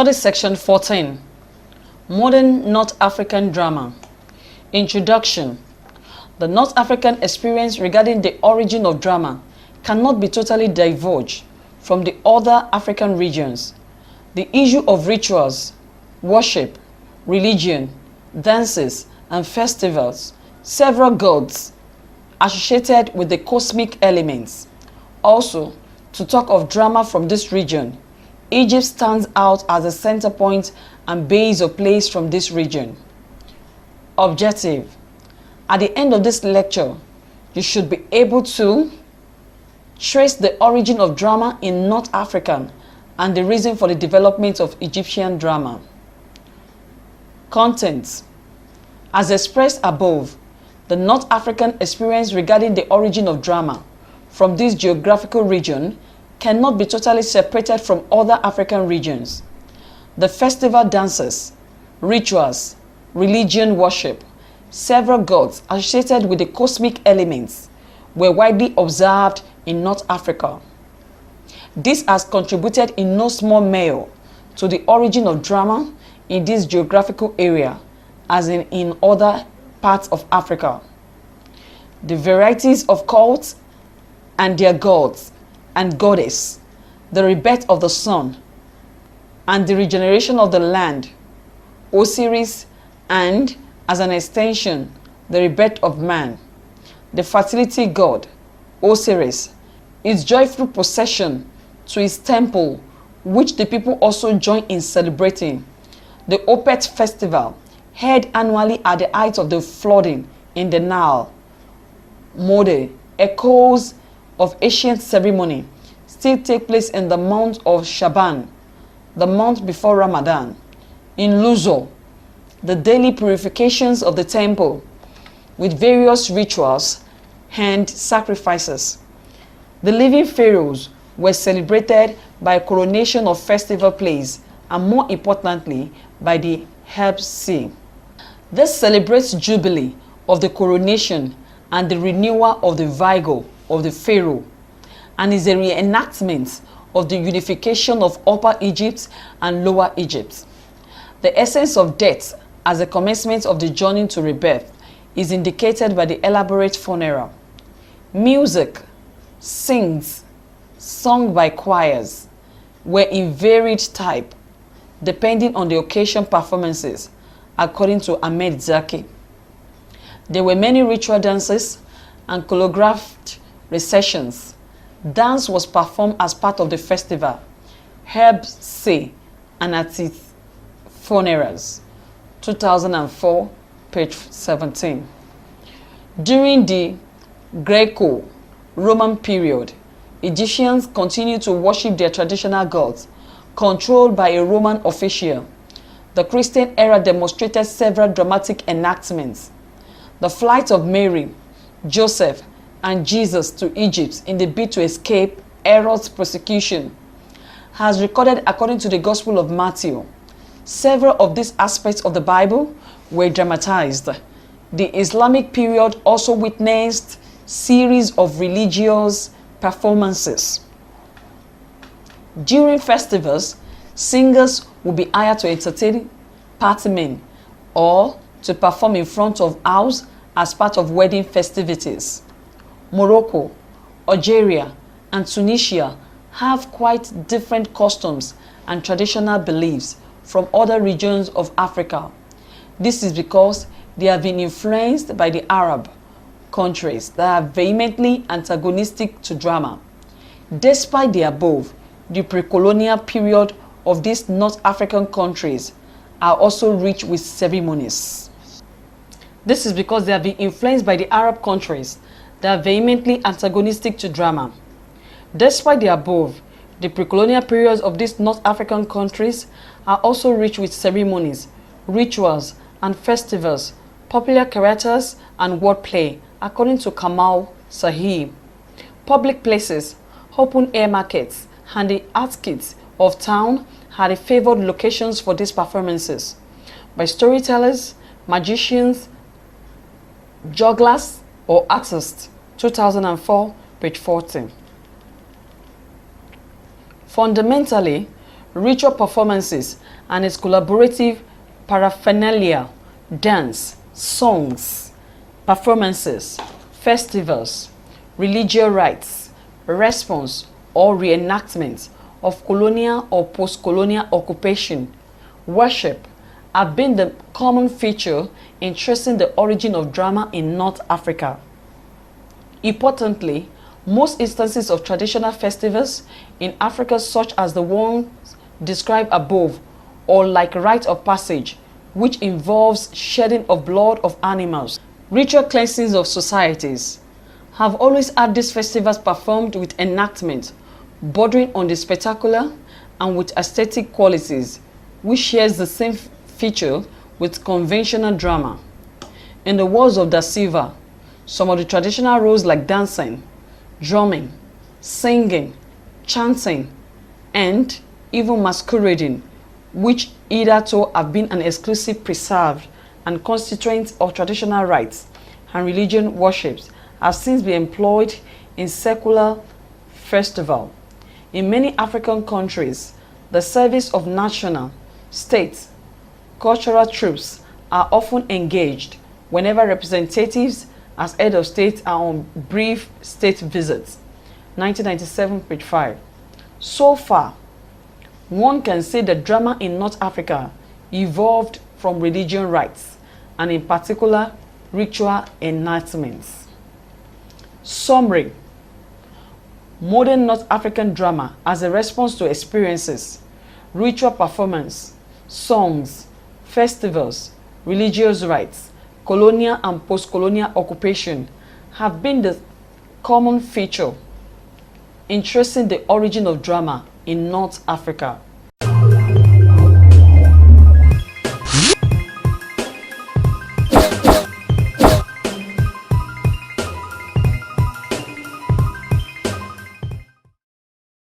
Study section 14. Modern North African drama. Introduction. The North African experience regarding the origin of drama cannot be totally diverged from the other African regions. The issue of rituals, worship, religion, dances, and festivals, several gods associated with the cosmic elements. Also, to talk of drama from this region, Egypt stands out as a center point and base of place from this region. Objective. At the end of this lecture, you should be able to trace the origin of drama in North Africa and the reason for the development of Egyptian drama. Content. As expressed above, the North African experience regarding the origin of drama from this geographical region cannot be totally separated from other African regions. The festival dances, rituals, religion worship, several gods associated with the cosmic elements were widely observed in North Africa. This has contributed in no small measure to the origin of drama in this geographical area, as in other parts of Africa. The varieties of cults and their gods and goddess, the rebirth of the sun, and the regeneration of the land, Osiris, and, as an extension, the rebirth of man, the fertility god, Osiris, its joyful procession to his temple, which the people also join in celebrating, the Opet festival, held annually at the height of the flooding in the Nile, Mode, echoes of ancient ceremony, still take place in the month of Shaban, the month before Ramadan. In Luxor, the daily purifications of the temple with various rituals and sacrifices. The living pharaohs were celebrated by a coronation of festival plays and, more importantly, by the Herb Sea. This celebrates jubilee of the coronation and the renewal of the vigor of the pharaoh, and is a reenactment of the unification of Upper Egypt and Lower Egypt. The essence of death as a commencement of the journey to rebirth is indicated by the elaborate funeral. Music, sings, sung by choirs, were in varied type, depending on the occasion performances, according to Ahmed Zaki. There were many ritual dances and choreographed recessions. Dance was performed as part of the festival, Herb Sea, and at its funerals. 2004, page 17. During the Greco-Roman period, Egyptians continued to worship their traditional gods, controlled by a Roman official. The Christian era demonstrated several dramatic enactments. The flight of Mary, Joseph, and Jesus to Egypt in the bid to escape Herod's persecution has recorded according to the Gospel of Matthew. Several of these aspects of the Bible were dramatized. The Islamic period also witnessed series of religious performances. During festivals, singers would be hired to entertain party men or to perform in front of house as part of wedding festivities. Morocco, Algeria, and Tunisia have quite different customs and traditional beliefs from other regions of Africa. This is because they have been influenced by the Arab countries that are vehemently antagonistic to drama. Despite the above, the pre-colonial period of these North African countries are also rich with ceremonies. This is because they have been influenced by the Arab countries that are vehemently antagonistic to drama. Despite the above, the pre-colonial periods of these North African countries are also rich with ceremonies, rituals, and festivals, popular characters, and wordplay, according to Kamal Sahib. Public places, open-air markets, and the outskirts of town are the favored locations for these performances by storytellers, magicians, jugglers, or artists. 2004, page 14. Fundamentally, ritual performances, and its collaborative paraphernalia, dance, songs, performances, festivals, religious rites, response or reenactment of colonial or post-colonial occupation, worship, have been the common feature in tracing the origin of drama in North Africa. Importantly, most instances of traditional festivals in Africa, such as the ones described above, or like rite of passage, which involves shedding of blood of animals, ritual cleansings of societies, have always had these festivals performed with enactment, bordering on the spectacular and with aesthetic qualities, which shares the same feature with conventional drama. In the words of Da Silva, some of the traditional roles like dancing, drumming, singing, chanting, and even masquerading, which hitherto have been an exclusive preserved and constituent of traditional rites and religion worships, have since been employed in secular festival. In many African countries, the service of national, state, cultural troops are often engaged whenever representatives as head of state are on brief state visits. 1997, page 5. So far, one can say that drama in North Africa evolved from religion rites, and in particular, ritual enactments. Summary: modern North African drama as a response to experiences, ritual performance, songs, festivals, religious rites, colonial and post-colonial occupation have been the common feature in tracing the origin of drama in North Africa.